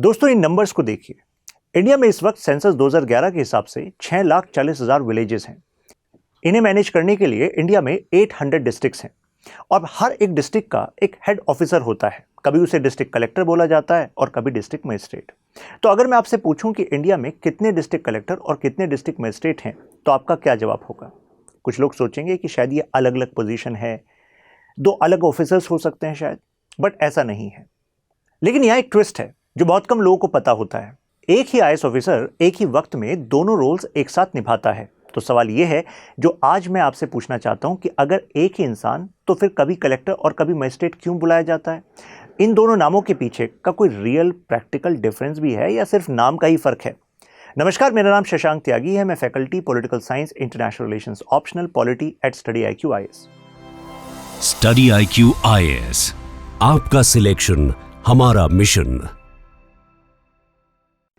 दोस्तों, इन नंबर्स को देखिए। इंडिया में इस वक्त सेंसस 2011 के हिसाब से 6,40,000 विलेजेस हैं। इन्हें मैनेज करने के लिए इंडिया में 800 डिस्ट्रिक्ट्स हैं और हर एक डिस्ट्रिक्ट का एक हेड ऑफिसर होता है। कभी उसे डिस्ट्रिक्ट कलेक्टर बोला जाता है और कभी डिस्ट्रिक्ट मजिस्ट्रेट। तो अगर मैं आपसे पूछूं कि इंडिया में कितने डिस्ट्रिक्ट कलेक्टर और कितने डिस्ट्रिक्ट मजिस्ट्रेट हैं, तो आपका क्या जवाब होगा? कुछ लोग सोचेंगे कि शायद ये अलग अलग पोजीशन है, दो अलग ऑफिसर्स हो सकते हैं शायद, बट ऐसा नहीं है। लेकिन यहाँ एक ट्विस्ट है जो बहुत कम लोगों को पता होता है। एक ही आईएएस ऑफिसर एक ही वक्त में दोनों रोल्स एक साथ निभाता है। तो सवाल यह है जो आज मैं आपसे पूछना चाहता हूं कि अगर एक ही इंसान, तो फिर कभी कलेक्टर और कभी मजिस्ट्रेट क्यों बुलाया जाता है? इन दोनों नामों के पीछे का कोई रियल प्रैक्टिकल डिफरेंस भी है या सिर्फ नाम का ही फर्क है? नमस्कार, मेरा नाम शशांक त्यागी है। मैं faculty political science international relations optional polity at study IQ IAS। Study IQ IAS, आपका सिलेक्शन हमारा मिशन।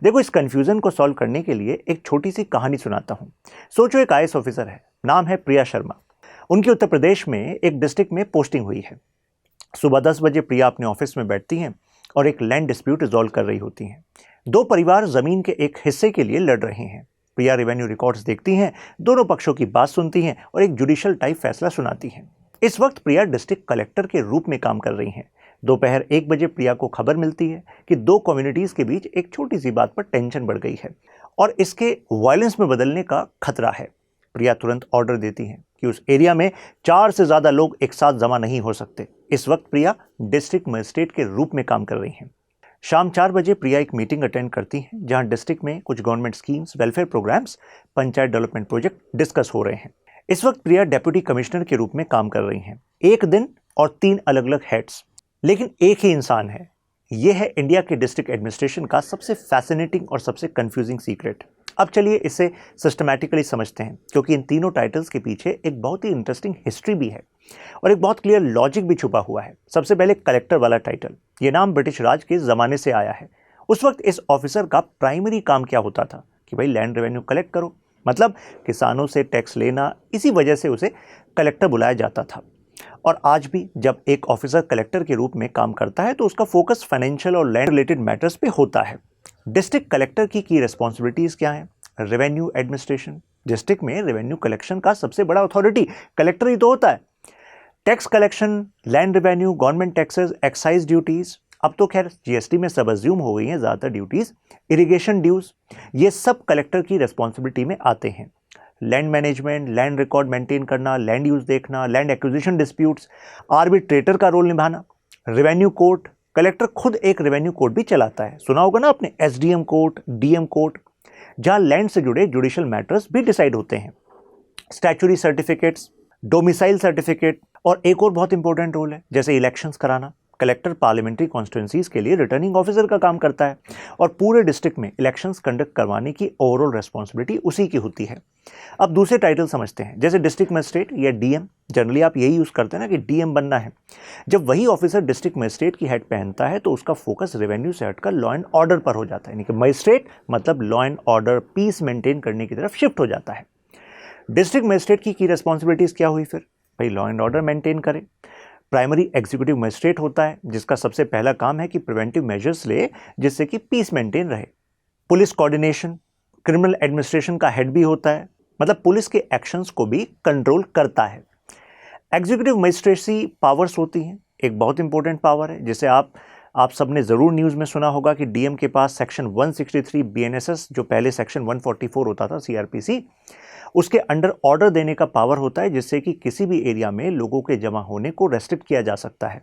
देखो, इस कंफ्यूजन को सॉल्व करने के लिए एक छोटी सी कहानी सुनाता हूं। सोचो, एक आईएएस ऑफिसर है, नाम है प्रिया शर्मा। उनकी उत्तर प्रदेश में एक डिस्ट्रिक्ट में पोस्टिंग हुई है। सुबह 10 बजे प्रिया अपने ऑफिस में बैठती हैं और एक लैंड डिस्प्यूट रिजॉल्व कर रही होती हैं। दो परिवार जमीन के एक हिस्से के लिए लड़ रहे हैं। प्रिया रेवेन्यू रिकॉर्ड्स देखती हैं, दोनों पक्षों की बात सुनती हैं और एक जुडिशियल टाइप फैसला सुनाती हैं। इस वक्त प्रिया डिस्ट्रिक्ट कलेक्टर के रूप में काम कर रही हैं। दोपहर 1 बजे प्रिया को खबर मिलती है कि दो कम्युनिटीज के बीच एक छोटी सी बात पर टेंशन बढ़ गई है और इसके वायलेंस में बदलने का खतरा है। प्रिया तुरंत ऑर्डर देती हैं कि उस एरिया में 4 से ज्यादा लोग एक साथ जमा नहीं हो सकते। इस वक्त प्रिया डिस्ट्रिक्ट मजिस्ट्रेट के रूप में काम कर रही हैं। शाम 4 बजे प्रिया एक मीटिंग अटेंड करती हैं जहां डिस्ट्रिक्ट में कुछ government schemes, welfare programmes, panchayat development project discuss हो रहे हैं। इस वक्त प्रिया डेप्यूटी कमिश्नर के रूप में काम कर रही हैं। एक दिन और 3 अलग अलग हेड्स, लेकिन एक ही इंसान है। यह है इंडिया के डिस्ट्रिक्ट एडमिनिस्ट्रेशन का सबसे फैसिनेटिंग और सबसे कंफ्यूजिंग सीक्रेट। अब चलिए इसे सिस्टमैटिकली समझते हैं, क्योंकि इन तीनों टाइटल्स के पीछे एक बहुत ही इंटरेस्टिंग हिस्ट्री भी है और एक बहुत क्लियर लॉजिक भी छुपा हुआ है। सबसे पहले कलेक्टर वाला टाइटल, ये नाम ब्रिटिश राज के ज़माने से आया है। उस वक्त इस ऑफिसर का प्राइमरी काम क्या होता था कि भाई लैंड रेवेन्यू कलेक्ट करो, मतलब किसानों से टैक्स लेना। इसी वजह से उसे कलेक्टर बुलाया जाता था। और आज भी जब एक ऑफिसर कलेक्टर के रूप में काम करता है तो उसका फोकस फाइनेंशियल और लैंड रिलेटेड मैटर्स पे होता है। डिस्ट्रिक्ट कलेक्टर की रिस्पॉन्सिबिलिटीज क्या हैं? Revenue administration. डिस्ट्रिक्ट में रेवेन्यू कलेक्शन का सबसे बड़ा अथॉरिटी कलेक्टर ही तो होता है। Tax collection, land revenue, government taxes, excise duties, अब तो खैर GST में सब अज्यूम हो गई हैं ज़्यादातर ड्यूटीज, इरिगेशन ड्यूज, ये सब कलेक्टर की रिस्पॉन्सिबिलिटी में आते हैं। Land management, land record maintain करना, लैंड यूज देखना, लैंड एक्विजिशन डिस्प्यूट्स, आर्बिट्रेटर का रोल निभाना, रेवेन्यू कोर्ट। कलेक्टर खुद एक रेवेन्यू कोर्ट भी चलाता है, सुना होगा ना आपने, SDM कोर्ट, DM कोर्ट, जहां लैंड से जुड़े जुडिशियल मैटर्स भी डिसाइड होते हैं। स्टैच्यूटरी सर्टिफिकेट्स, डोमिसाइल सर्टिफिकेट, और एक और बहुत इंपॉर्टेंट रोल है जैसे इलेक्शंस कराना। कलेक्टर पार्लियामेंट्री कॉन्स्टिट्यूंसीज के लिए रिटर्निंग ऑफिसर का काम करता है और पूरे डिस्ट्रिक्ट में इलेक्शंस कंडक्ट करवाने की ओवरऑल रिस्पॉन्सिबिलिटी उसी की होती है। अब दूसरे टाइटल समझते हैं, जैसे डिस्ट्रिक्ट मजिस्ट्रेट या DM। जनरली आप यही यूज करते हैं ना कि DM बनना है। जब वही ऑफिसर डिस्ट्रिक्ट मजिस्ट्रेट की हेड पहनता है तो उसका फोकस रेवेन्यू से हटकर लॉ एंड ऑर्डर पर हो जाता है, यानी कि मजिस्ट्रेट मतलब law and order, peace maintain करने की तरफ शिफ्ट हो जाता है। डिस्ट्रिक्ट मजिस्ट्रेट की रिस्पॉन्सिबिलिटीज क्या हुई फिर? भाई लॉ एंड ऑर्डर मेंटेन करे। प्राइमरी एग्जीक्यूटिव मजिस्ट्रेट होता है जिसका सबसे पहला काम है कि प्रिवेंटिव मेजर्स ले जिससे कि पीस मेंटेन रहे। पुलिस कोऑर्डिनेशन, क्रिमिनल एडमिनिस्ट्रेशन का हेड भी होता है, मतलब पुलिस के एक्शंस को भी कंट्रोल करता है। एग्जीक्यूटिव मजिस्ट्रेसी पावर्स होती हैं, एक बहुत इंपॉर्टेंट पावर है जिसे आप सबने ज़रूर न्यूज़ में सुना होगा कि DM के पास सेक्शन 163 BNSS, जो पहले सेक्शन 144 होता था CRPC, उसके अंडर ऑर्डर देने का पावर होता है जिससे कि किसी भी एरिया में लोगों के जमा होने को रेस्ट्रिक्ट किया जा सकता है।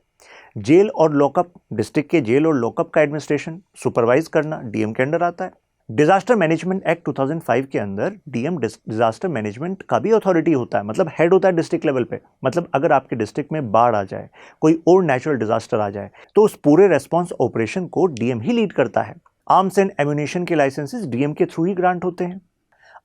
जेल और लॉकअप, डिस्ट्रिक्ट के जेल और लॉकअप का एडमिनिस्ट्रेशन सुपरवाइज करना DM के अंडर आता है। डिजास्टर मैनेजमेंट एक्ट 2005 के अंदर DM डिजास्टर मैनेजमेंट का भी अथॉरिटी होता है, मतलब हेड होता है डिस्ट्रिक्ट लेवल पे। मतलब अगर आपके डिस्ट्रिक्ट में बाढ़ आ जाए, कोई और नेचुरल डिजास्टर आ जाए, तो उस पूरे रेस्पॉन्स ऑपरेशन को DM ही लीड करता है। आर्म्स एंड एम्यूनेशन के लाइसेंसेस DM के थ्रू ही ग्रांट होते हैं।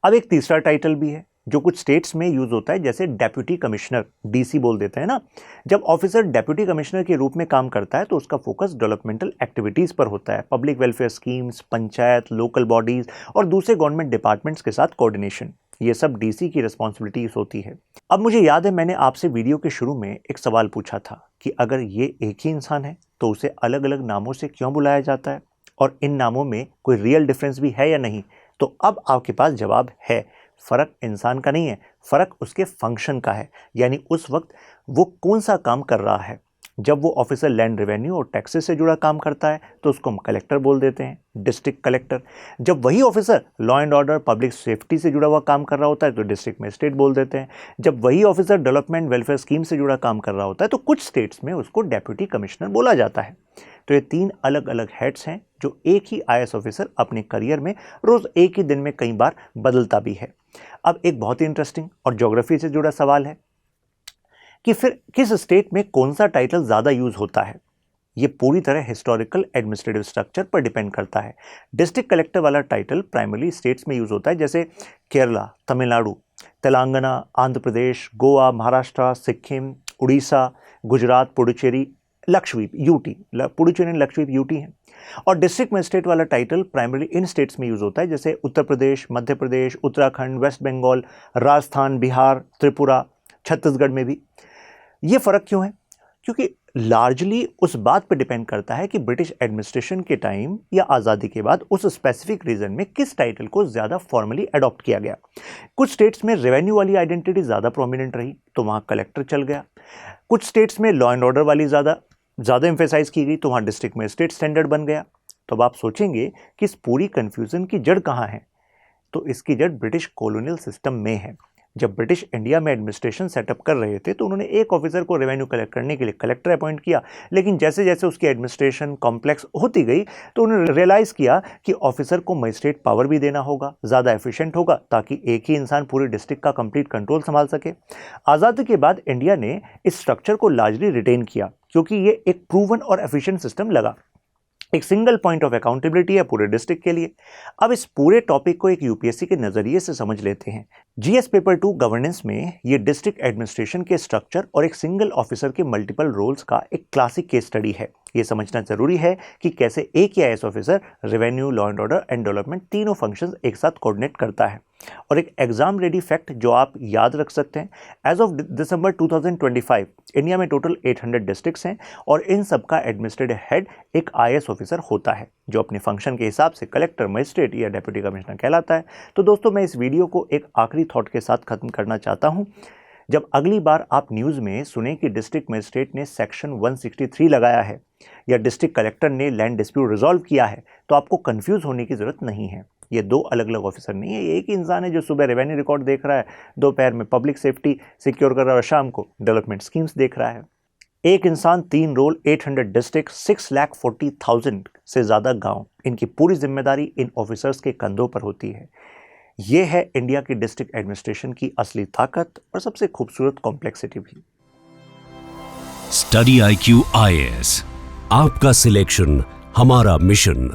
अब एक तीसरा टाइटल भी है जो कुछ स्टेट्स में यूज होता है, जैसे डेप्यूटी कमिश्नर, DC बोल देते हैं ना। जब ऑफिसर डेप्यूटी कमिश्नर के रूप में काम करता है तो उसका फोकस डेवलपमेंटल एक्टिविटीज पर होता है, public welfare schemes, panchayat, local bodies और दूसरे गवर्नमेंट डिपार्टमेंट्स के साथ कोऑर्डिनेशन, ये सब DC की रिस्पॉन्सिबिलिटीज होती है। अब मुझे याद है मैंने आपसे वीडियो के शुरू में एक सवाल पूछा था कि अगर ये एक ही इंसान है तो उसे अलग अलग नामों से क्यों बुलाया जाता है। और इन नामों में कोई रियल डिफरेंस भी है या नहीं? तो अब आपके पास जवाब है। फ़र्क इंसान का नहीं है, फ़र्क उसके फंक्शन का है, यानी उस वक्त वो कौन सा काम कर रहा है। जब वो ऑफिसर लैंड रेवेन्यू और टैक्सेस से जुड़ा काम करता है तो उसको हम कलेक्टर बोल देते हैं, डिस्ट्रिक्ट कलेक्टर। जब वही officer law and order, public safety से जुड़ा हुआ काम कर रहा होता है तो डिस्ट्रिक्ट मजिस्ट्रेट बोल देते हैं। जब वही ऑफिसर डेवलपमेंट वेलफेयर स्कीम से जुड़ा काम कर रहा होता है तो कुछ स्टेट्स में उसको डेप्यूटी कमिश्नर बोला जाता है। तो ये 3 अलग अलग हेड्स हैं जो एक ही IAS ऑफिसर अपने करियर में रोज़ एक ही दिन में कई बार बदलता भी है। अब एक बहुत ही इंटरेस्टिंग और ज्योग्राफी से जुड़ा सवाल है कि फिर किस स्टेट में कौन सा टाइटल ज़्यादा यूज़ होता है। ये पूरी तरह हिस्टोरिकल एडमिनिस्ट्रेटिव स्ट्रक्चर पर डिपेंड करता है। डिस्ट्रिक्ट कलेक्टर वाला टाइटल प्राइमरली स्टेट्स में यूज़ होता है, जैसे केरला, तमिलनाडु, तेलंगाना, आंध्र प्रदेश, गोवा, महाराष्ट्र, सिक्किम, उड़ीसा, गुजरात, पुडुचेरी, लक्षद्वीप, यूटी। पुडुचेरी और लक्षद्वीप यूटी हैं। और डिस्ट्रिक्ट मजिस्ट्रेट वाला टाइटल प्राइमरली इन स्टेट्स में यूज़ होता है, जैसे उत्तर प्रदेश, मध्य प्रदेश, उत्तराखंड, वेस्ट बंगाल, राजस्थान, बिहार, त्रिपुरा, छत्तीसगढ़ में भी। ये फ़र्क क्यों है? क्योंकि लार्जली उस बात पर डिपेंड करता है कि ब्रिटिश एडमिनिस्ट्रेशन के टाइम या आज़ादी के बाद उस स्पेसिफिक रीजन में किस टाइटल को ज़्यादा फॉर्मली अडॉप्ट किया गया। कुछ स्टेट्स में रेवेन्यू वाली आइडेंटिटी ज़्यादा प्रोमिनेंट रही तो वहाँ कलेक्टर चल गया। कुछ स्टेट्स में लॉ एंड ऑर्डर वाली ज़्यादा एम्फेसाइज की गई तो वहाँ डिस्ट्रिक्ट में स्टेट स्टैंडर्ड बन गया। तो अब आप सोचेंगे कि इस पूरी कन्फ्यूज़न की जड़ कहाँ है? तो इसकी जड़ ब्रिटिश कॉलोनियल सिस्टम में है। जब ब्रिटिश इंडिया में एडमिनिस्ट्रेशन सेटअप कर रहे थे तो उन्होंने एक ऑफिसर को रेवेन्यू कलेक्ट करने के लिए कलेक्टर अपॉइंट किया, लेकिन जैसे जैसे उसकी एडमिनिस्ट्रेशन कॉम्प्लेक्स होती गई तो उन्होंने रियलाइज़ किया कि ऑफिसर को मजिस्ट्रेट पावर भी देना होगा, ज़्यादा एफिशिएंट होगा, ताकि एक ही इंसान पूरे डिस्ट्रिक्ट का कंप्लीट कंट्रोल संभाल सके। आज़ादी के बाद इंडिया ने इस स्ट्रक्चर को लार्जली रिटेन किया क्योंकि ये एक प्रूवन और एफिशिएंट सिस्टम लगा। एक सिंगल पॉइंट ऑफ अकाउंटेबिलिटी है पूरे डिस्ट्रिक्ट के लिए। अब इस पूरे टॉपिक को एक यूपीएससी के नज़रिए से समझ लेते हैं। जीएस पेपर 2 गवर्नेंस में ये डिस्ट्रिक्ट एडमिनिस्ट्रेशन के स्ट्रक्चर और एक सिंगल ऑफिसर के मल्टीपल रोल्स का एक क्लासिक केस स्टडी है। ये समझना जरूरी है कि कैसे एक ही IAS officer revenue, law and order and development तीनों फंक्शंस एक साथ कोऑर्डिनेट करता है। और एक एग्जाम रेडी फैक्ट जो आप याद रख सकते हैं, एज ऑफ दिसंबर 2025 इंडिया में टोटल 800 डिस्ट्रिक्ट्स हैं और इन सबका एडमिनिस्ट्रेटिव हेड एक IAS ऑफिसर होता है जो अपने फंक्शन के हिसाब से कलेक्टर, मजिस्ट्रेट या डेप्यूटी कमिश्नर कहलाता है। तो दोस्तों, मैं इस वीडियो को एक आखिरी थॉट के साथ खत्म करना चाहता हूं। जब अगली बार आप न्यूज़ में सुने कि डिस्ट्रिक्ट मजिस्ट्रेट ने सेक्शन 163 लगाया है या डिस्ट्रिक्ट कलेक्टर ने लैंड डिस्प्यूट रिजॉल्व किया है तो आपको कंफ्यूज होने की ज़रूरत नहीं है। ये 2 अलग अलग ऑफिसर नहीं है, ये एक ही इंसान है जो सुबह रेवेन्यू रिकॉर्ड देख रहा है, दोपहर में पब्लिक सेफ्टी सिक्योर कर रहा है और शाम को डेवलपमेंट स्कीम्स देख रहा है। एक इंसान, 3 रोल, 800 डिस्ट्रिक्ट, 6,40,000 से ज़्यादा गांव, इनकी पूरी जिम्मेदारी इन ऑफिसर्स के कंधों पर होती है। ये है इंडिया की डिस्ट्रिक्ट एडमिनिस्ट्रेशन की असली ताकत और सबसे खूबसूरत कॉम्प्लेक्सिटी भी। स्टडी IQ IAS, आपका सिलेक्शन हमारा मिशन।